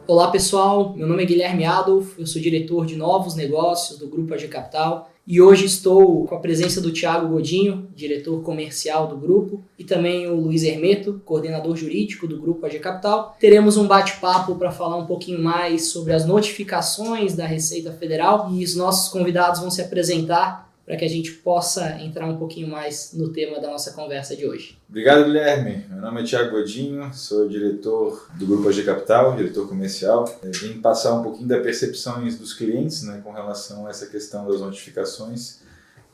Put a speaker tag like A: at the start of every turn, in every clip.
A: Olá pessoal, meu nome é Guilherme Adolf, eu sou diretor de novos negócios do Grupo AG Capital e hoje estou com a presença do Thiago Godinho, diretor comercial do grupo, e também o Luiz Hermeto, coordenador jurídico do Grupo AG Capital. Teremos um bate-papo para falar um pouquinho mais sobre as notificações da Receita Federal e os nossos convidados vão se apresentar para que a gente possa entrar um pouquinho mais no tema da nossa conversa de hoje.
B: Obrigado, Guilherme. Meu nome é Thiago Godinho, sou diretor do Grupo AG Capital, diretor comercial. Vim passar um pouquinho das percepções dos clientes, com relação a essa questão das notificações.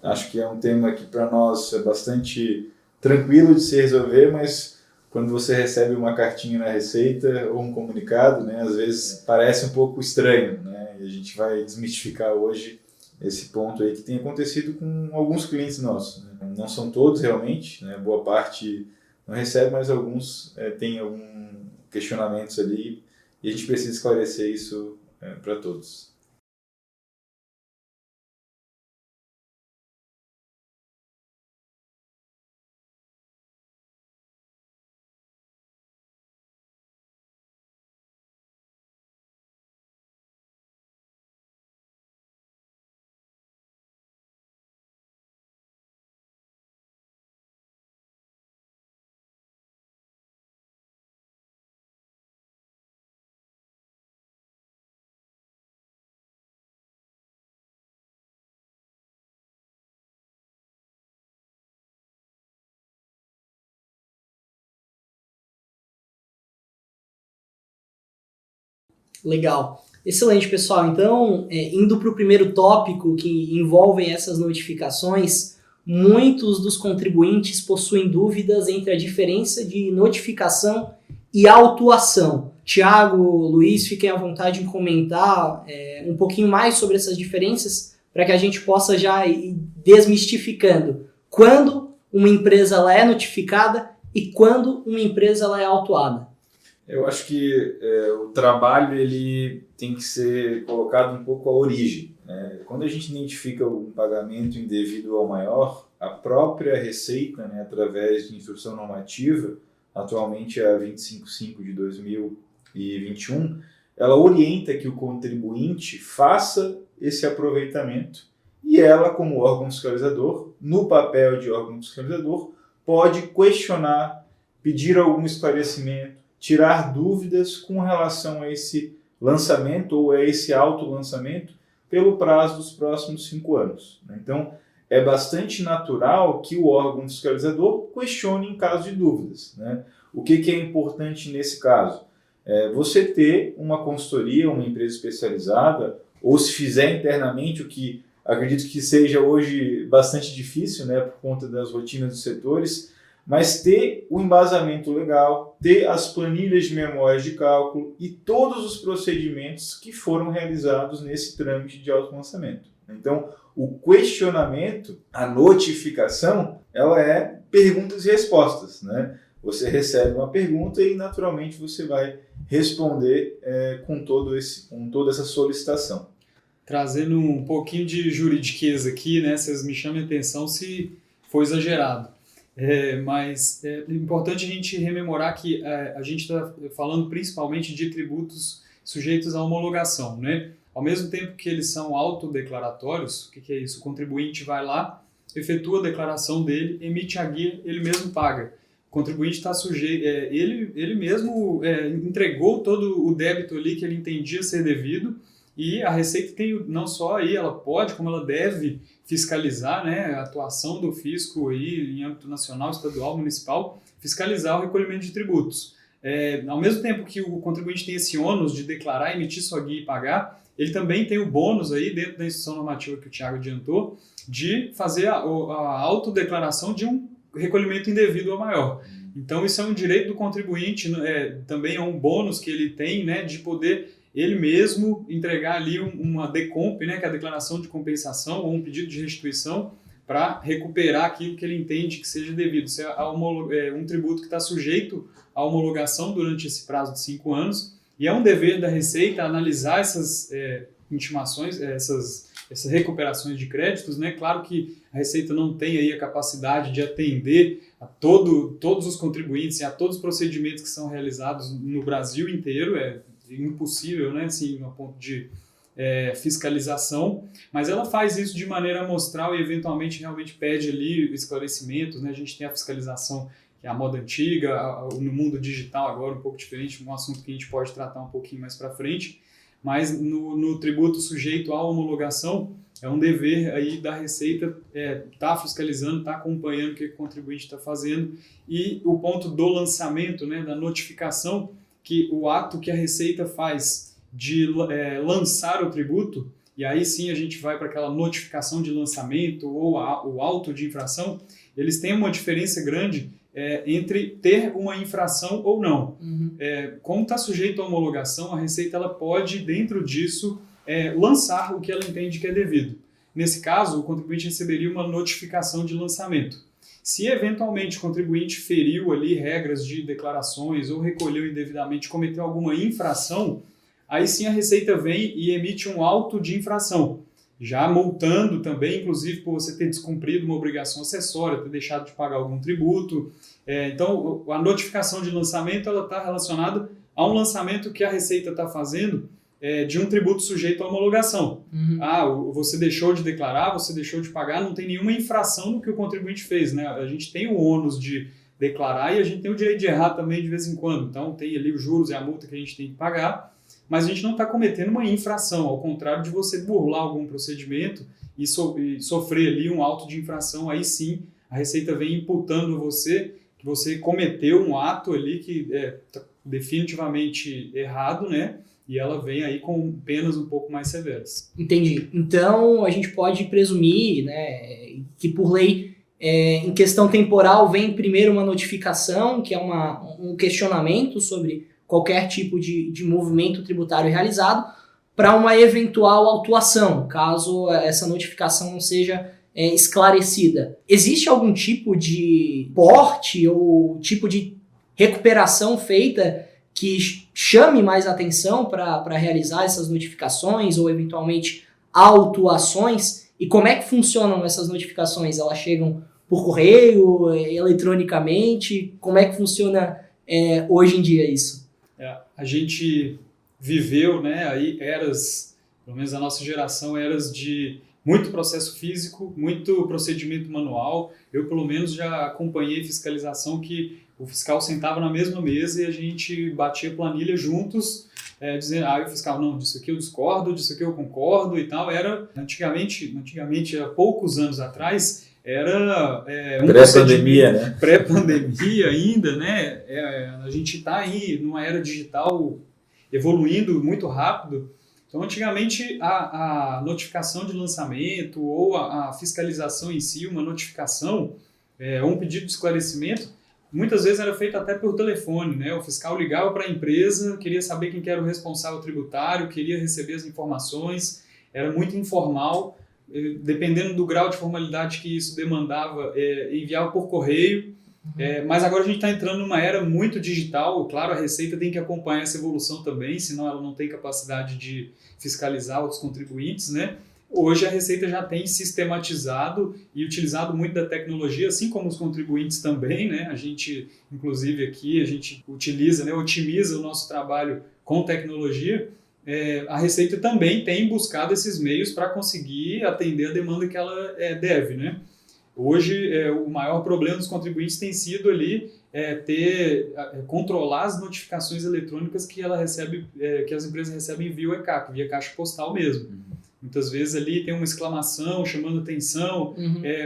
B: Acho que é um tema que para nós é bastante tranquilo de se resolver, mas quando você recebe uma cartinha na Receita ou um comunicado, às vezes parece um pouco estranho, E a gente vai desmistificar hoje esse ponto aí que tem acontecido com alguns clientes nossos. Não são todos realmente, boa parte não recebe, mas alguns têm alguns questionamentos ali e a gente precisa esclarecer isso para todos.
A: Legal. Excelente, pessoal. Então, indo para o primeiro tópico que envolve essas notificações, muitos dos contribuintes possuem dúvidas entre a diferença de notificação e autuação. Tiago, Luiz, fiquem à vontade em comentar um pouquinho mais sobre essas diferenças para que a gente possa já ir desmistificando quando uma empresa ela é notificada e quando uma empresa ela é autuada.
B: Eu acho que o trabalho ele tem que ser colocado um pouco à origem. Quando a gente identifica um pagamento indevido ao maior, a própria Receita, através de instrução normativa, atualmente a 255 de 2021, ela orienta que o contribuinte faça esse aproveitamento e ela, como órgão fiscalizador, no papel de órgão fiscalizador, pode questionar, pedir algum esclarecimento, tirar dúvidas com relação a esse lançamento ou a esse autolançamento pelo prazo dos próximos 5 anos. Então, é bastante natural que o órgão fiscalizador questione em caso de dúvidas. O que é importante nesse caso? Você ter uma consultoria, uma empresa especializada, ou se fizer internamente, o que acredito que seja hoje bastante difícil, por conta das rotinas dos setores, mas ter o embasamento legal, ter as planilhas de memórias de cálculo e todos os procedimentos que foram realizados nesse trâmite de autolançamento. Então, o questionamento, a notificação, ela é perguntas e respostas. Você recebe uma pergunta e, naturalmente, você vai responder com toda essa solicitação.
C: Trazendo um pouquinho de juridiqueza aqui, vocês me chamem a atenção se for exagerado. Mas é importante a gente rememorar que a gente está falando principalmente de tributos sujeitos à homologação. Ao mesmo tempo que eles são autodeclaratórios, o que é isso? O contribuinte vai lá, efetua a declaração dele, emite a guia, ele mesmo paga. O contribuinte está sujeito, ele mesmo entregou todo o débito ali que ele entendia ser devido, e a Receita tem não só aí, ela pode, como ela deve fiscalizar, a atuação do fisco aí, em âmbito nacional, estadual, municipal, fiscalizar o recolhimento de tributos. Ao mesmo tempo que o contribuinte tem esse ônus de declarar, emitir sua guia e pagar, ele também tem o bônus aí, dentro da instrução normativa que o Thiago adiantou, de fazer a autodeclaração de um recolhimento indevido ao maior. Então, isso é um direito do contribuinte, também é um bônus que ele tem, de poder ele mesmo entregar ali uma decomp, que é a declaração de compensação ou um pedido de restituição para recuperar aquilo que ele entende que seja devido. Isso é um tributo que está sujeito à homologação durante esse prazo de 5 anos e é um dever da Receita analisar essas intimações, essas recuperações de créditos. Claro que a Receita não tem aí a capacidade de atender a todos os contribuintes e a todos os procedimentos que são realizados no Brasil inteiro, impossível, né, assim, no ponto de fiscalização, mas ela faz isso de maneira amostral e eventualmente realmente pede ali esclarecimentos, né? A gente tem a fiscalização, que é a moda antiga, no mundo digital agora um pouco diferente, um assunto que a gente pode tratar um pouquinho mais para frente, mas no tributo sujeito à homologação, é um dever aí da Receita tá fiscalizando, tá acompanhando o que o contribuinte está fazendo, e o ponto do lançamento, né, da notificação, que o ato que a Receita faz de lançar o tributo, e aí sim a gente vai para aquela notificação de lançamento ou o auto de infração, eles têm uma diferença grande entre ter uma infração ou não.
A: Uhum.
C: Como está sujeito à homologação, a Receita ela pode, dentro disso, lançar o que ela entende que é devido. Nesse caso, o contribuinte receberia uma notificação de lançamento. Se eventualmente o contribuinte feriu ali regras de declarações ou recolheu indevidamente, cometeu alguma infração, aí sim a Receita vem e emite um auto de infração, já multando também, inclusive por você ter descumprido uma obrigação acessória, ter deixado de pagar algum tributo. Então, a notificação de lançamento está relacionada a um lançamento que a Receita está fazendo de um tributo sujeito à homologação.
A: Uhum.
C: Você deixou de declarar, você deixou de pagar, não tem nenhuma infração no que o contribuinte fez, né? A gente tem o ônus de declarar e a gente tem o direito de errar também de vez em quando. Então, tem ali os juros e a multa que a gente tem que pagar, mas a gente não está cometendo uma infração, ao contrário de você burlar algum procedimento e sofrer ali um auto de infração, aí sim a Receita vem imputando você que você cometeu um ato ali que tá definitivamente errado, né? E ela vem aí com penas um pouco mais severas.
A: Entendi. Então, a gente pode presumir, né, que por lei, em questão temporal, vem primeiro uma notificação, que é um questionamento sobre qualquer tipo de movimento tributário realizado, para uma eventual autuação, caso essa notificação não seja esclarecida. Existe algum tipo de porte ou tipo de recuperação feita que chame mais atenção para realizar essas notificações ou eventualmente autuações? E como é que funcionam essas notificações? Elas chegam por correio, eletronicamente? Como é que funciona hoje em dia isso?
C: A gente viveu, né, aí eras, pelo menos a nossa geração, eras de muito processo físico, muito procedimento manual. Eu, pelo menos, já acompanhei fiscalização que o fiscal sentava na mesma mesa e a gente batia planilha juntos, dizendo, o fiscal, não, disso aqui eu discordo, disso aqui eu concordo e tal. Era, antigamente, há poucos anos atrás, era
B: pré-pandemia, né?
C: Pré-pandemia ainda, né? A gente está aí numa era digital evoluindo muito rápido. Então, antigamente, a notificação de lançamento ou a fiscalização em si, uma notificação, ou um pedido de esclarecimento, muitas vezes era feito até por telefone, né? O fiscal ligava para a empresa, queria saber quem que era o responsável tributário, queria receber as informações, era muito informal. Dependendo do grau de formalidade que isso demandava, enviava por correio. Mas agora a gente está entrando numa era muito digital. Claro, a Receita tem que acompanhar essa evolução também, senão ela não tem capacidade de fiscalizar os contribuintes, né? Hoje a Receita já tem sistematizado e utilizado muito da tecnologia, assim como os contribuintes também, né? A gente, inclusive aqui, a gente utiliza, né, otimiza o nosso trabalho com tecnologia. A Receita também tem buscado esses meios para conseguir atender a demanda que ela deve, né? Hoje, o maior problema dos contribuintes tem sido ali controlar as notificações eletrônicas que ela recebe, que as empresas recebem via ECAC, via caixa postal mesmo. Muitas vezes ali tem uma exclamação chamando atenção,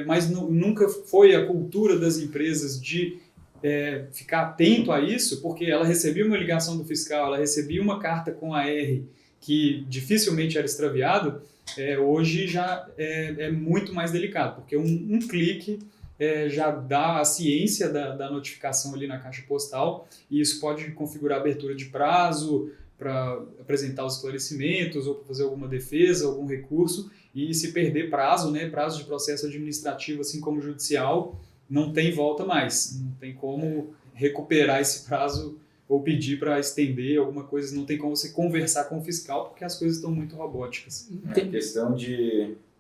C: mas nunca foi a cultura das empresas de ficar atento a isso, porque ela recebia uma ligação do fiscal, ela recebia uma carta com AR que dificilmente era extraviado. Hoje já é muito mais delicado, porque um clique já dá a ciência da notificação ali na caixa postal, e isso pode configurar abertura de prazo para apresentar os esclarecimentos ou para fazer alguma defesa, algum recurso, e se perder prazo, né, prazo de processo administrativo, assim como judicial, não tem volta mais, não tem como recuperar esse prazo ou pedir para estender alguma coisa, não tem como você conversar com o fiscal, porque as coisas estão muito robóticas.
B: A questão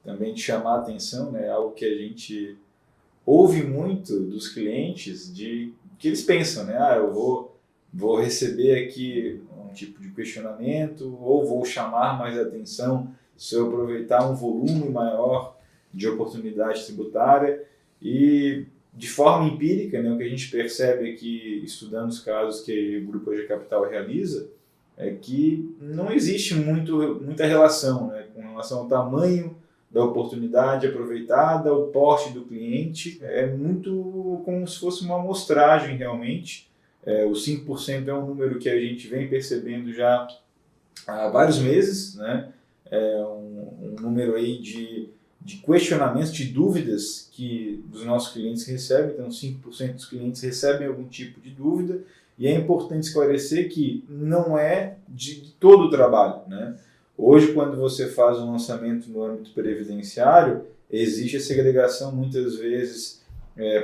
B: também de chamar a atenção, né, algo que a gente ouve muito dos clientes, que eles pensam, né, eu vou receber aqui algum tipo de questionamento, ou vou chamar mais atenção se eu aproveitar um volume maior de oportunidade tributária. E de forma empírica, né, o que a gente percebe aqui, estudando os casos que o Grupo AG Capital realiza, é que não existe muita relação, né, com relação ao tamanho da oportunidade aproveitada, o porte do cliente. É muito como se fosse uma amostragem realmente. Os 5% é um número que a gente vem percebendo já há vários meses, né? É um número aí de questionamentos, de dúvidas que dos nossos clientes recebem. Então 5% dos clientes recebem algum tipo de dúvida, e é importante esclarecer que não é de todo o trabalho, né? Hoje, quando você faz um lançamento no âmbito previdenciário, existe a segregação muitas vezes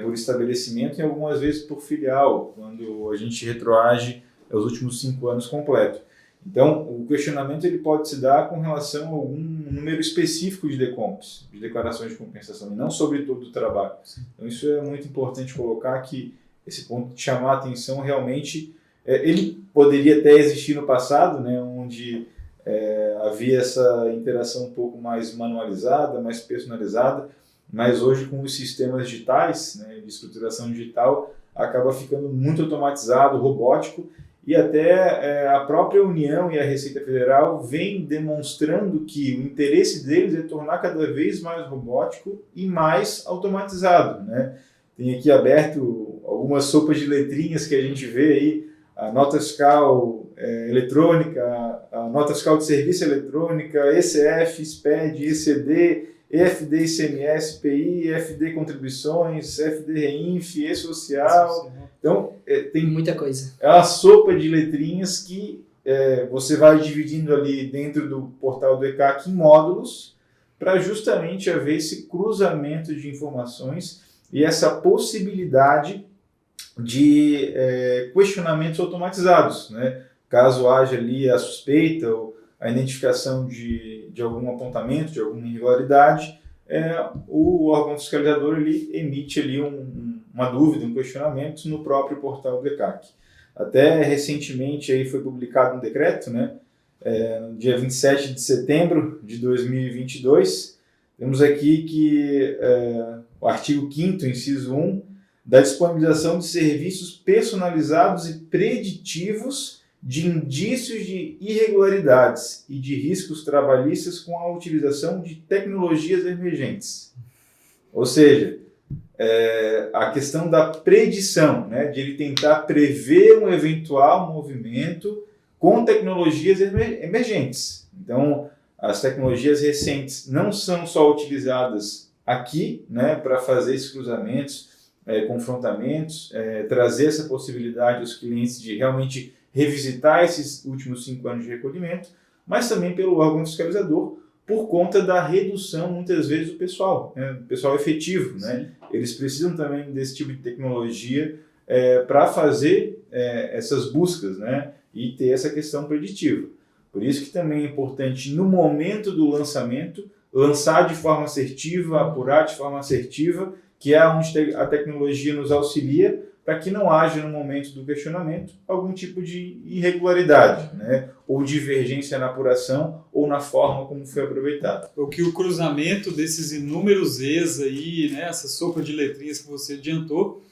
B: por estabelecimento e algumas vezes por filial, quando a gente retroage aos últimos 5 anos completo. Então, o questionamento ele pode se dar com relação a algum número específico de DECOMPs, de declarações de compensação, e não sobre todo o trabalho. Então, isso é muito importante colocar, que esse ponto de chamar a atenção realmente, ele poderia até existir no passado, né, onde havia essa interação um pouco mais manualizada, mais personalizada, mas hoje com os sistemas digitais, né, de estruturação digital, acaba ficando muito automatizado, robótico, e até a própria União e a Receita Federal vem demonstrando que o interesse deles é tornar cada vez mais robótico e mais automatizado, né? Tem aqui aberto algumas sopas de letrinhas que a gente vê aí, a nota fiscal eletrônica, a nota fiscal de serviço eletrônica, ECF, SPED, ECD, EFD ICMS, PI, EFD contribuições, EFD Reinf, E-Social. Então, tem
A: muita coisa.
B: É uma sopa de letrinhas que você vai dividindo ali dentro do portal do ECAC em módulos, para justamente haver esse cruzamento de informações e essa possibilidade de questionamentos automatizados, né? Caso haja ali a suspeita ou a identificação de algum apontamento, de alguma irregularidade, o órgão fiscalizador ele emite ali uma dúvida, um questionamento no próprio portal do ECAC. Até recentemente aí foi publicado um decreto, né? No dia 27 de setembro de 2022, temos aqui que o artigo 5º, inciso 1, da disponibilização de serviços personalizados e preditivos de indícios de irregularidades e de riscos trabalhistas com a utilização de tecnologias emergentes. Ou seja, a questão da predição, né, de ele tentar prever um eventual movimento com tecnologias emergentes. Então, as tecnologias recentes não são só utilizadas aqui, né, para fazer esses cruzamentos, confrontamentos, trazer essa possibilidade aos clientes de realmente revisitar esses últimos 5 anos de recolhimento, mas também pelo órgão fiscalizador, por conta da redução, muitas vezes, do pessoal, né, do pessoal efetivo, né? Eles precisam também desse tipo de tecnologia para fazer essas buscas, né, e ter essa questão preditiva. Por isso que também é importante, no momento do lançamento, lançar de forma assertiva, apurar de forma assertiva, que é onde a tecnologia nos auxilia, para que não haja, no momento do questionamento, algum tipo de irregularidade, né? Ou divergência na apuração ou na forma como foi aproveitado.
C: O que o cruzamento desses inúmeros E's aí, né, essa sopa de letrinhas que você adiantou,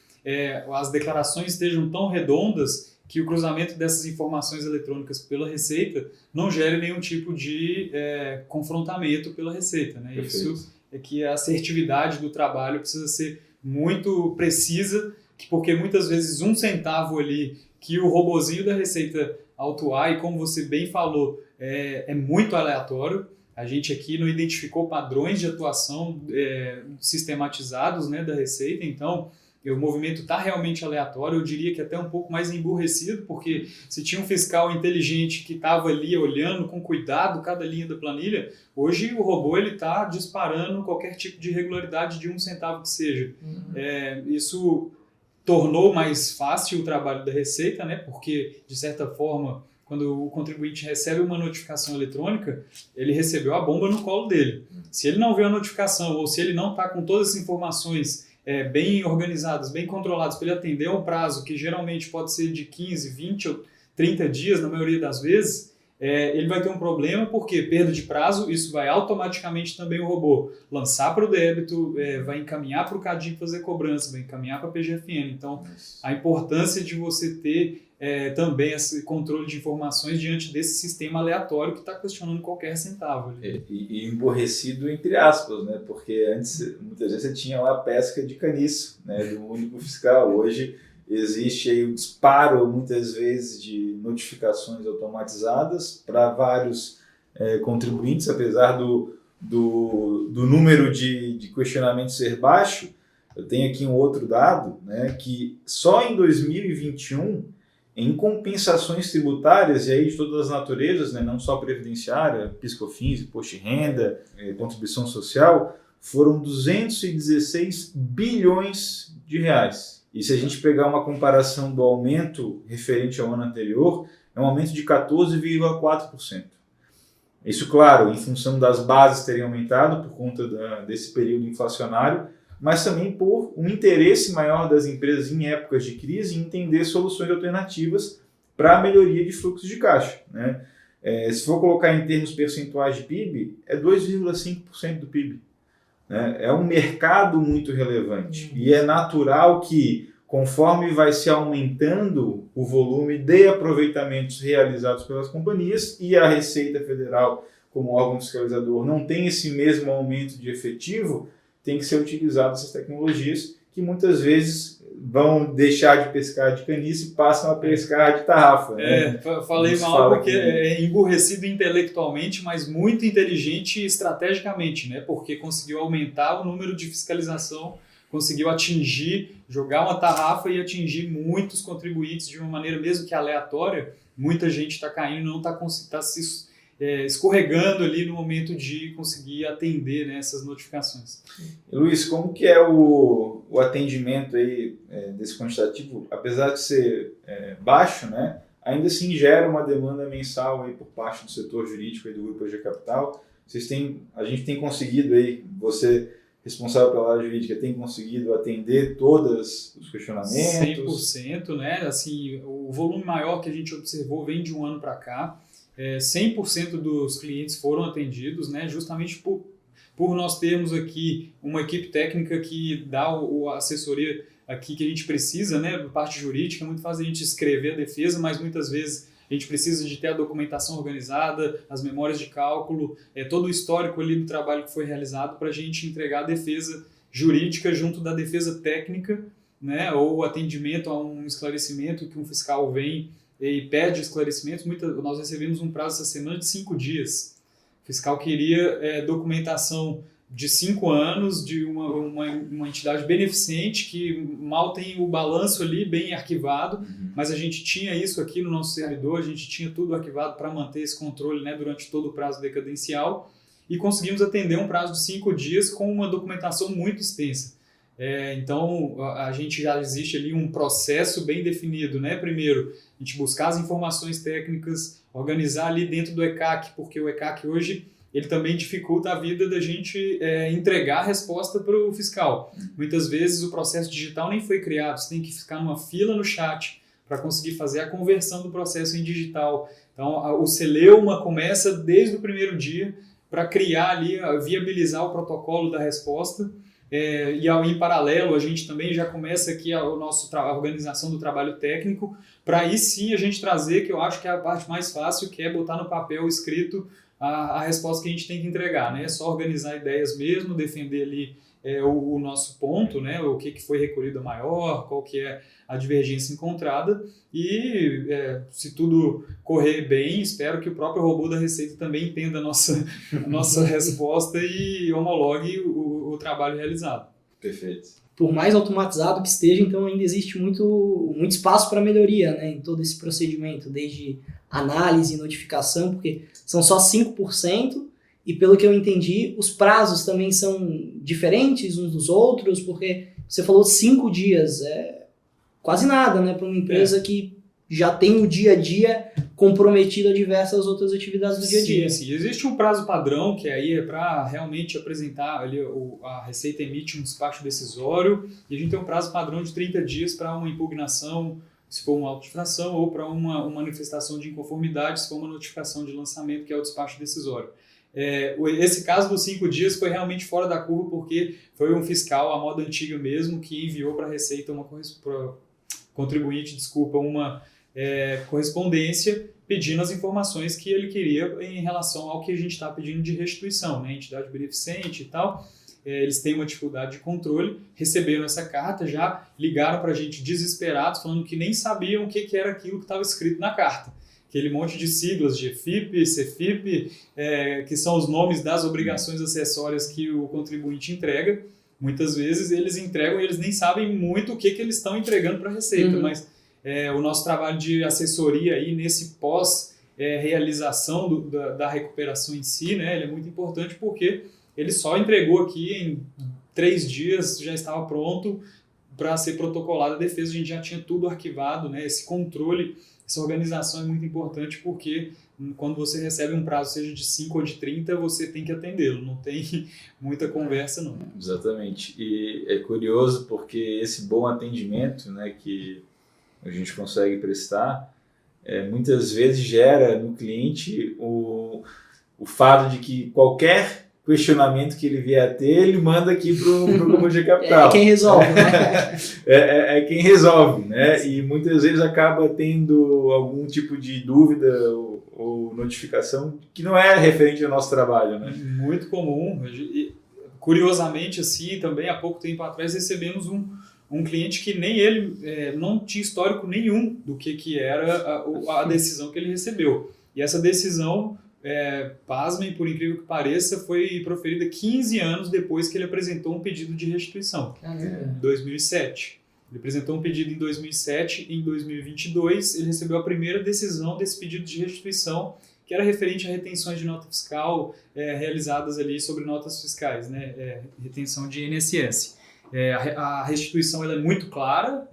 C: as declarações estejam tão redondas que o cruzamento dessas informações eletrônicas pela Receita não gere nenhum tipo de confrontamento pela Receita, né? Isso é que a assertividade do trabalho precisa ser muito precisa, porque muitas vezes 1 centavo ali que o robozinho da Receita autuar, e como você bem falou, é muito aleatório. A gente aqui não identificou padrões de atuação sistematizados, né, da Receita, então o movimento está realmente aleatório. Eu diria que até um pouco mais emburrecido, porque se tinha um fiscal inteligente que estava ali olhando com cuidado cada linha da planilha, hoje o robô está disparando qualquer tipo de irregularidade de 1 centavo que seja. Isso tornou mais fácil o trabalho da Receita, né? Porque, de certa forma, quando o contribuinte recebe uma notificação eletrônica, ele recebeu a bomba no colo dele. Se ele não vê a notificação, ou se ele não está com todas as informações bem organizadas, bem controladas, para ele atender um prazo que geralmente pode ser de 15, 20 ou 30 dias, na maioria das vezes, ele vai ter um problema, porque perda de prazo, isso vai automaticamente também o robô lançar para o débito, vai encaminhar para o CADIM fazer cobrança, vai encaminhar para a PGFN. Então, a importância de você ter também esse controle de informações diante desse sistema aleatório que está questionando qualquer centavo.
B: E emborrecido entre aspas, né? Porque antes, muitas vezes, você tinha lá a pesca de caniço, né? Do único fiscal. Hoje existe aí um disparo, muitas vezes, de notificações automatizadas para vários contribuintes, apesar do número de questionamentos ser baixo. Eu tenho aqui um outro dado, né? Que só em 2021, em compensações tributárias, e aí de todas as naturezas, né, não só previdenciária, PIS/COFINS, imposto de renda, contribuição social, foram 216 bilhões de reais. E se a gente pegar uma comparação do aumento referente ao ano anterior, é um aumento de 14,4%. Isso, claro, em função das bases terem aumentado por conta desse período inflacionário, mas também por um interesse maior das empresas em épocas de crise em entender soluções alternativas para a melhoria de fluxo de caixa, né? Se for colocar em termos percentuais de PIB, é 2,5% do PIB. Né? É um mercado muito relevante e é natural que, conforme vai se aumentando o volume de aproveitamentos realizados pelas companhias e a Receita Federal, como órgão fiscalizador, não tem esse mesmo aumento de efetivo, tem que ser utilizado essas tecnologias que muitas vezes vão deixar de pescar de caniço e passam a pescar de tarrafa. Né?
C: Falei mal porque é emburrecido intelectualmente, mas muito inteligente estrategicamente, né? Porque conseguiu aumentar o número de fiscalização, conseguiu jogar uma tarrafa e atingir muitos contribuintes de uma maneira mesmo que aleatória. Muita gente está caindo, não está se escorregando ali no momento de conseguir atender, né, essas notificações.
B: Luiz, como que é o atendimento aí, desse quantitativo? Apesar de ser baixo, né, ainda assim gera uma demanda mensal aí por parte do setor jurídico aí do Grupo EG Capital. A gente tem conseguido aí, você responsável pela área jurídica, tem conseguido atender todos os questionamentos?
C: 100%, né? Assim, o volume maior que a gente observou vem de um ano para cá. 100% dos clientes foram atendidos, né? Justamente por nós termos aqui uma equipe técnica que dá a assessoria aqui que a gente precisa, né? Da parte jurídica, é muito fácil a gente escrever a defesa, mas muitas vezes a gente precisa de ter a documentação organizada, as memórias de cálculo, todo o histórico ali do trabalho que foi realizado para a gente entregar a defesa jurídica junto da defesa técnica, né? Ou o atendimento a um esclarecimento que um fiscal vem e pede esclarecimentos. Nós recebemos um prazo essa semana de 5 dias. O fiscal queria documentação de 5 anos de uma entidade beneficente que mal tem o balanço ali bem arquivado, mas a gente tinha isso aqui no nosso servidor, a gente tinha tudo arquivado para manter esse controle, né, durante todo o prazo decadencial, e conseguimos atender um prazo de 5 dias com uma documentação muito extensa. Então, a gente já existe ali um processo bem definido, né? Primeiro, a gente buscar as informações técnicas, organizar ali dentro do ECAC, porque o ECAC hoje ele também dificulta a vida da gente entregar a resposta para o fiscal. Muitas vezes o processo digital nem foi criado, você tem que ficar numa fila no chat para conseguir fazer a conversão do processo em digital. Então, o Celeuma começa desde o primeiro dia para criar ali, viabilizar o protocolo da resposta. E em paralelo a gente também já começa aqui a organização do trabalho técnico, para aí sim a gente trazer, que eu acho que é a parte mais fácil, que é botar no papel escrito a resposta que a gente tem que entregar, né? É só organizar ideias mesmo, defender ali o nosso ponto, né? O que foi recolhido maior, qual que é a divergência encontrada, e se tudo correr bem, espero que o próprio robô da Receita também entenda a nossa resposta e homologue o trabalho realizado.
B: Perfeito.
A: Por mais automatizado que esteja, então ainda existe muito espaço para melhoria, né, em todo esse procedimento, desde análise e notificação, porque são só 5%, e pelo que eu entendi, os prazos também são diferentes uns dos outros, porque você falou 5 dias, quase nada, né, para uma empresa que já tem o dia a dia comprometido a diversas outras atividades do dia a dia.
C: Sim. Existe um prazo padrão, que aí é para realmente apresentar, ali a Receita emite um despacho decisório, e a gente tem um prazo padrão de 30 dias para uma impugnação se for uma autodifração, ou para uma manifestação de inconformidade, se for uma notificação de lançamento, que é o despacho decisório. Esse caso dos 5 dias foi realmente fora da curva, porque foi um fiscal à moda antiga mesmo que enviou para a Receita contribuinte, uma correspondência pedindo as informações que ele queria em relação ao que a gente está pedindo de restituição, né? Entidade beneficente e tal. Eles têm uma dificuldade de controle, receberam essa carta, já ligaram para a gente desesperados, falando que nem sabiam o que era aquilo que estava escrito na carta. Aquele monte de siglas de FIP, CFIP, que são os nomes das obrigações acessórias que o contribuinte entrega. Muitas vezes eles entregam e eles nem sabem muito o que eles estão entregando para a Receita, mas o nosso trabalho de assessoria aí nesse pós-realização da recuperação em si, né, ele é muito importante porque ele só entregou aqui em 3 dias, já estava pronto para ser protocolada a defesa, a gente já tinha tudo arquivado, né, esse controle. Essa organização é muito importante porque quando você recebe um prazo, seja de 5 ou de 30, você tem que atendê-lo, não tem muita conversa não.
B: Exatamente, e é curioso porque esse bom atendimento, né, que a gente consegue prestar, muitas vezes gera no cliente o fato de que qualquer questionamento que ele vier a ter, ele manda aqui para o Comogia Capital.
A: É quem resolve, né?
B: É quem resolve, né? E muitas vezes acaba tendo algum tipo de dúvida ou notificação que não é referente ao nosso trabalho, né?
C: Muito comum. Curiosamente, assim, também há pouco tempo atrás recebemos um cliente que nem ele não tinha histórico nenhum do que era a decisão que ele recebeu. E essa decisão, pasmem, por incrível que pareça, foi proferida 15 anos depois que ele apresentou um pedido de restituição, em 2007. Ele apresentou um pedido em 2007, em 2022 ele recebeu a primeira decisão desse pedido de restituição, que era referente a retenções de nota fiscal realizadas ali sobre notas fiscais, né, retenção de INSS. A restituição ela é muito clara,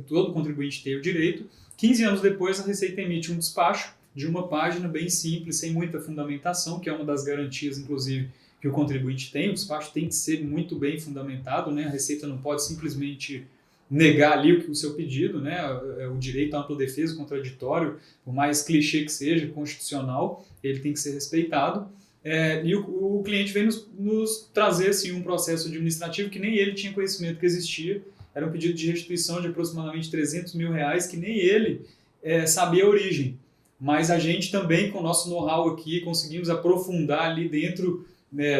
C: todo contribuinte tem o direito. 15 anos depois a Receita emite um despacho de uma página bem simples, sem muita fundamentação, que é uma das garantias, inclusive, que o contribuinte tem. O despacho tem que ser muito bem fundamentado, né? A Receita não pode simplesmente negar ali o seu pedido, né? O direito à ampla defesa, contraditório, por mais clichê que seja, constitucional, ele tem que ser respeitado. E o cliente vem nos trazer assim, um processo administrativo que nem ele tinha conhecimento que existia. Era um pedido de restituição de aproximadamente R$300 mil, que nem ele sabia a origem. Mas a gente também, com o nosso know-how aqui, conseguimos aprofundar ali dentro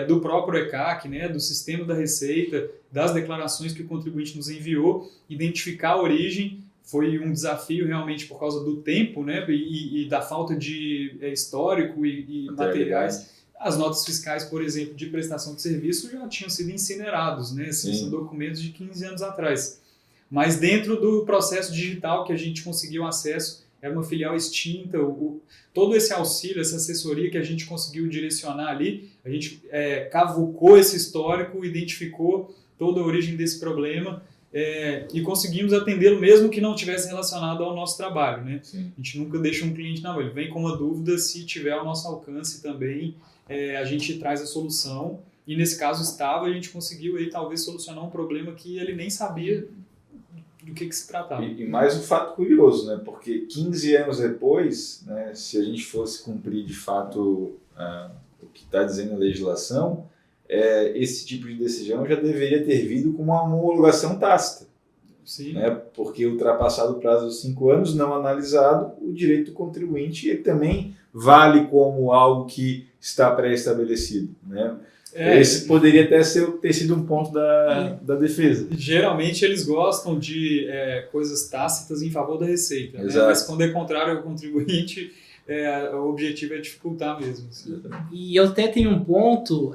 C: do próprio ECAC, né, do sistema da Receita, das declarações que o contribuinte nos enviou, identificar a origem. Foi um desafio realmente por causa do tempo, né, e da falta de histórico e materiais. As notas fiscais, por exemplo, de prestação de serviço já tinham sido incinerados, né, esses documentos de 15 anos atrás. Mas dentro do processo digital que a gente conseguiu acesso, era uma filial extinta, todo esse auxílio, essa assessoria que a gente conseguiu direcionar ali, a gente cavucou esse histórico, identificou toda a origem desse problema e conseguimos atendê-lo mesmo que não tivesse relacionado ao nosso trabalho, né? A gente nunca deixa um cliente na mão, ele vem com uma dúvida, se tiver ao nosso alcance também, a gente traz a solução, e nesse caso a gente conseguiu aí talvez solucionar um problema que ele nem sabia do que se tratava.
B: E mais um fato curioso, né? Porque 15 anos depois, né, se a gente fosse cumprir de fato o que está dizendo a legislação, esse tipo de decisão já deveria ter vindo com uma homologação tácita.
C: Sim.
B: Né? Porque ultrapassado o prazo dos 5 anos, não analisado, o direito do contribuinte ele também vale como algo que está pré-estabelecido, né? Esse poderia até ter sido um ponto da defesa.
C: Geralmente eles gostam de coisas tácitas em favor da Receita, né? Mas quando é contrário ao contribuinte, o objetivo é dificultar mesmo.
A: E eu até tenho um ponto,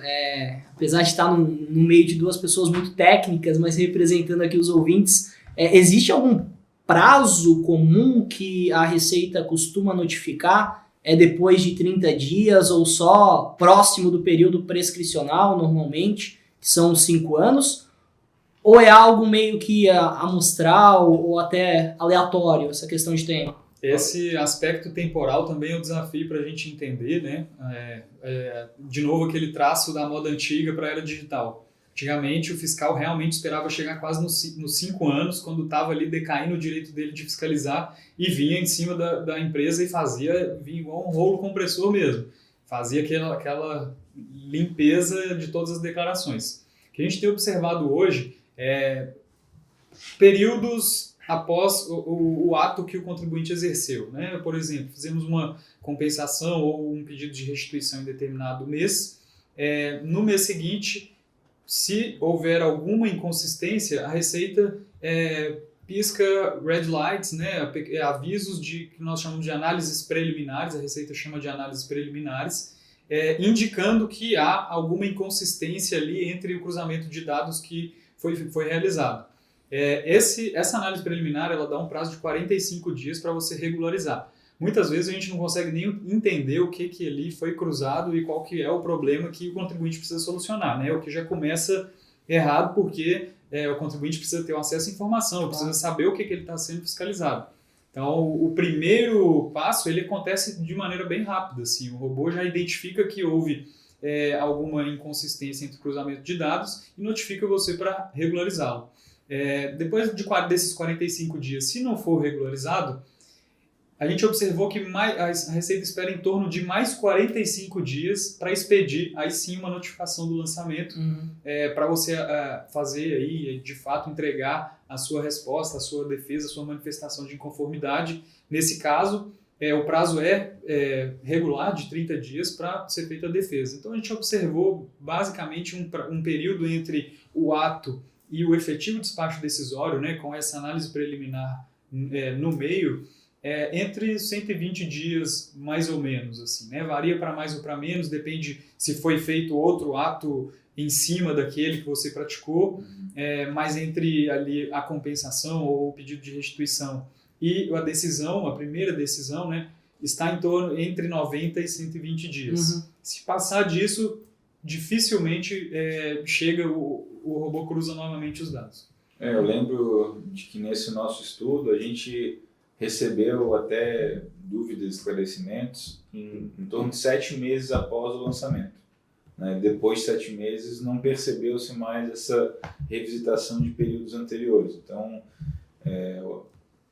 A: apesar de estar no meio de duas pessoas muito técnicas, mas representando aqui os ouvintes, existe algum prazo comum que a Receita costuma notificar? Depois de 30 dias ou só próximo do período prescricional, normalmente, que são 5 anos? Ou é algo meio que amostral ou até aleatório, essa questão de tempo?
C: Esse aspecto temporal também é um desafio para a gente entender, né? De novo, aquele traço da moda antiga para a era digital. Antigamente, o fiscal realmente esperava chegar quase nos 5 anos, quando estava ali decaindo o direito dele de fiscalizar, e vinha em cima da empresa e vinha igual um rolo compressor mesmo. Fazia aquela limpeza de todas as declarações. O que a gente tem observado hoje é períodos após o ato que o contribuinte exerceu, né? Por exemplo, fizemos uma compensação ou um pedido de restituição em determinado mês. No mês seguinte, se houver alguma inconsistência, a Receita pisca red lights, né? Avisos que nós chamamos de análises preliminares, a Receita chama de análises preliminares, indicando que há alguma inconsistência ali entre o cruzamento de dados que foi realizado. Essa análise preliminar ela dá um prazo de 45 dias para você regularizar. Muitas vezes a gente não consegue nem entender o que ali foi cruzado e qual que é o problema que o contribuinte precisa solucionar, né? O que já começa errado porque o contribuinte precisa ter acesso à informação, precisa saber o que ele está sendo fiscalizado. Então, o primeiro passo ele acontece de maneira bem rápida. Assim, o robô já identifica que houve alguma inconsistência entre o cruzamento de dados e notifica você para regularizá-lo. Depois desses 45 dias, se não for regularizado, a gente observou que a Receita espera em torno de mais 45 dias para expedir, aí sim, uma notificação do lançamento, para você fazer aí, de fato, entregar a sua resposta, a sua defesa, a sua manifestação de inconformidade. Nesse caso, o prazo regular de 30 dias para ser feita a defesa. Então, a gente observou, basicamente, um período entre o ato e o efetivo despacho decisório, né, com essa análise preliminar no meio, entre 120 dias, mais ou menos. Assim, né? Varia para mais ou para menos, depende se foi feito outro ato em cima daquele que você praticou, mas entre ali a compensação ou o pedido de restituição e a decisão, a primeira decisão, né, está em torno entre 90 e 120 dias. Se passar disso, dificilmente chega o robô cruza novamente os dados.
B: Eu lembro de que nesse nosso estudo a gente recebeu até dúvidas, esclarecimentos em torno de 7 meses após o lançamento. Né? Depois de 7 meses não percebeu-se mais essa revisitação de períodos anteriores. Então,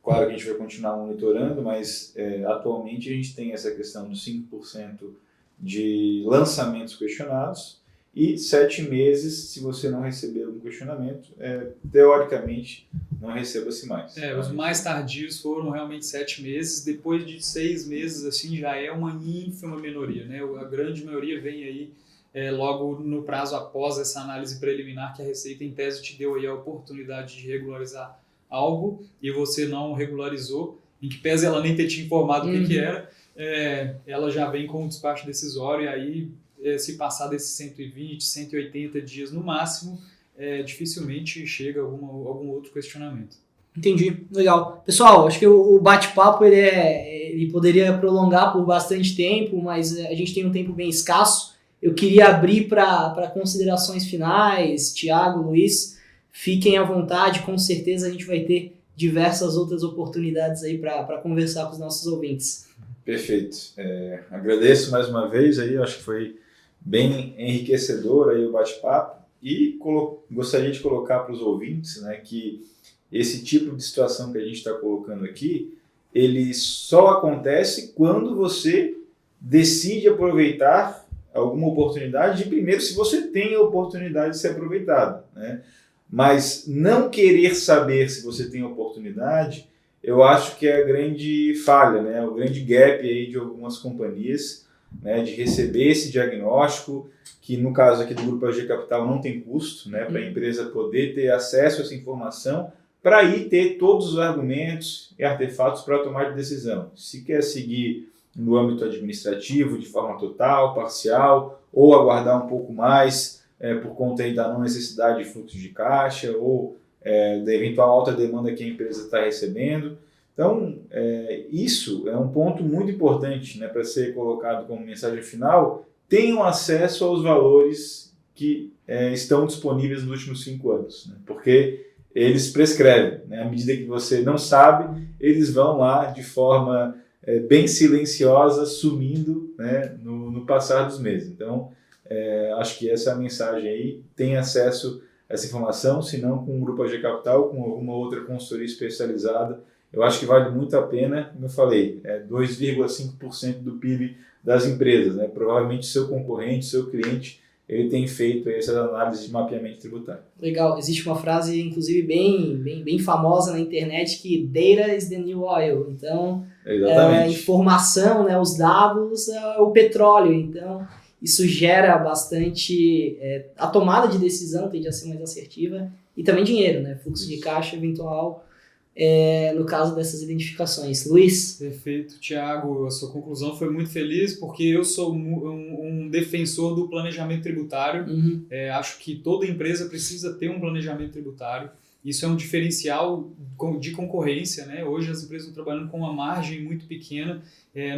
B: claro que a gente vai continuar monitorando, mas atualmente a gente tem essa questão dos 5% de lançamentos questionados e 7 meses, se você não receber algum questionamento, teoricamente não receba-se mais.
C: Os mais tardios foram realmente 7 meses, depois de 6 meses assim, já é uma ínfima minoria, né? A grande maioria vem aí logo no prazo após essa análise preliminar que a Receita em tese te deu aí a oportunidade de regularizar algo e você não regularizou, em que pese ela nem ter te informado o que era, ela já vem com o despacho decisório e aí se passar desses 120, 180 dias no máximo, dificilmente chega algum outro questionamento.
A: Entendi, legal. Pessoal, acho que o bate-papo ele poderia prolongar por bastante tempo, mas a gente tem um tempo bem escasso. Eu queria abrir para considerações finais. Tiago, Luiz, fiquem à vontade, com certeza a gente vai ter diversas outras oportunidades aí para conversar com os nossos ouvintes.
B: Perfeito. Agradeço mais uma vez, aí, acho que foi bem enriquecedor aí o bate-papo e gostaria de colocar para os ouvintes, né, que esse tipo de situação que a gente está colocando aqui, ele só acontece quando você decide aproveitar alguma oportunidade, e primeiro se você tem a oportunidade de ser aproveitado, né? Mas não querer saber se você tem a oportunidade, eu acho que é a grande falha, né? O grande gap aí de algumas companhias, né? De receber esse diagnóstico, que no caso aqui do Grupo AG Capital não tem custo, né? Para a empresa poder ter acesso a essa informação, para aí ter todos os argumentos e artefatos para tomar decisão. Se quer seguir no âmbito administrativo de forma total, parcial, ou aguardar um pouco mais por conta aí da não necessidade de fluxo de caixa ou da eventual alta demanda que a empresa está recebendo. Então, isso é um ponto muito importante, né, para ser colocado como mensagem final. Tenham acesso aos valores que estão disponíveis nos últimos 5 anos, né, porque eles prescrevem, né, à medida que você não sabe, eles vão lá de forma bem silenciosa, sumindo, né, no passar dos meses. Então, Acho que essa é a mensagem aí. Tem acesso a essa informação, se não com o Grupo AG Capital, com alguma outra consultoria especializada. Eu acho que vale muito a pena, como eu falei, 2,5% do PIB das empresas, né? Provavelmente seu concorrente, seu cliente, ele tem feito essas análises de mapeamento tributário.
A: Legal, existe uma frase, inclusive, bem famosa na internet, que data is the new oil. Então, a informação, né, os dados é o petróleo. Então, isso gera bastante... a tomada de decisão tende a ser mais assertiva e também dinheiro, né? Fluxo de caixa eventual, no caso dessas identificações. Luiz?
C: Perfeito, Thiago. A sua conclusão foi muito feliz, porque eu sou um defensor do planejamento tributário. Acho que toda empresa precisa ter um planejamento tributário. Isso é um diferencial de concorrência, né? Hoje as empresas estão trabalhando com uma margem muito pequena.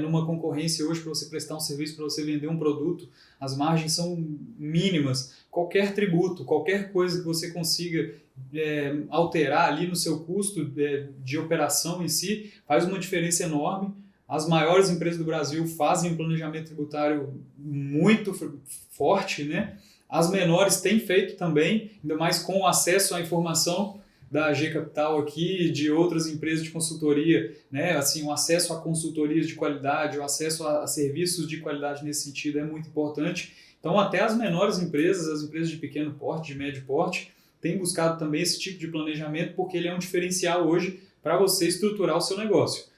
C: Numa concorrência hoje, para você prestar um serviço, para você vender um produto, as margens são mínimas. Qualquer tributo, qualquer coisa que você consiga alterar ali no seu custo de operação em si, faz uma diferença enorme. As maiores empresas do Brasil fazem um planejamento tributário muito forte, né? As menores têm feito também, ainda mais com o acesso à informação da AG Capital aqui, de outras empresas de consultoria, né? Assim, o acesso a consultorias de qualidade, o acesso a serviços de qualidade nesse sentido é muito importante. Então, até as menores empresas, as empresas de pequeno porte, de médio porte, têm buscado também esse tipo de planejamento, porque ele é um diferencial hoje para você estruturar o seu negócio.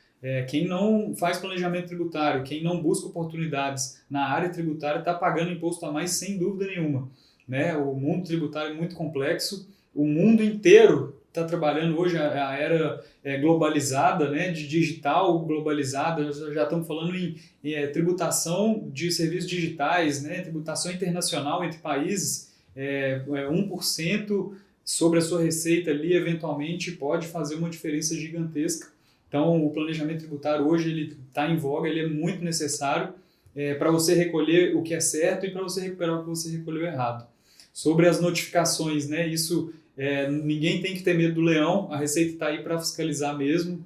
C: Quem não faz planejamento tributário, quem não busca oportunidades na área tributária, está pagando imposto a mais sem dúvida nenhuma, né? O mundo tributário é muito complexo, o mundo inteiro está trabalhando hoje a era globalizada, né? De digital globalizada. Já estamos falando em tributação de serviços digitais, né? Tributação internacional entre países, 1% sobre a sua receita ali, eventualmente, pode fazer uma diferença gigantesca. Então, o planejamento tributário hoje ele está em voga, ele é muito necessário para você recolher o que é certo e para você recuperar o que você recolheu errado. Sobre as notificações, né, isso ninguém tem que ter medo do leão, a Receita está aí para fiscalizar mesmo,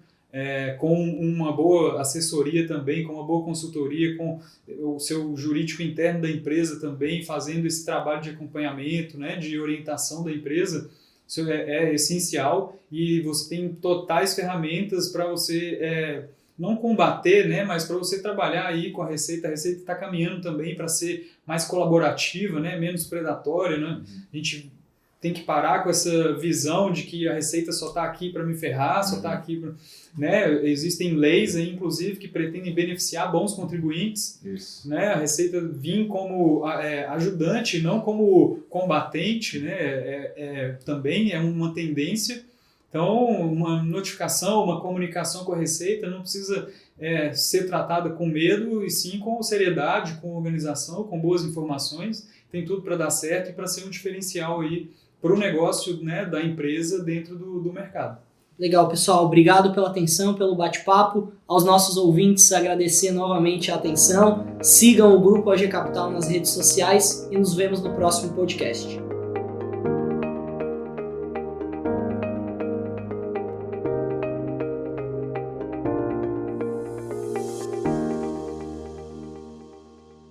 C: com uma boa assessoria também, com uma boa consultoria, com o seu jurídico interno da empresa também, fazendo esse trabalho de acompanhamento, né, de orientação da empresa. Isso é essencial e você tem totais ferramentas para você não combater, né, mas para você trabalhar aí com a Receita. A Receita está caminhando também para ser mais colaborativa, né, menos predatória, né? A gente tem que parar com essa visão de que a Receita só está aqui para me ferrar, só está aqui para... Né? Existem leis aí, inclusive, que pretendem beneficiar bons contribuintes. Isso. Né? A Receita vir como ajudante, não como combatente, né? Também é uma tendência. Então, uma notificação, uma comunicação com a Receita não precisa ser tratada com medo, e sim com seriedade, com organização, com boas informações. Tem tudo para dar certo e para ser um diferencial aí para o negócio, né, da empresa dentro do mercado.
A: Legal, pessoal. Obrigado pela atenção, pelo bate-papo. Aos nossos ouvintes, agradecer novamente a atenção. Sigam o Grupo AG Capital nas redes sociais e nos vemos no próximo podcast.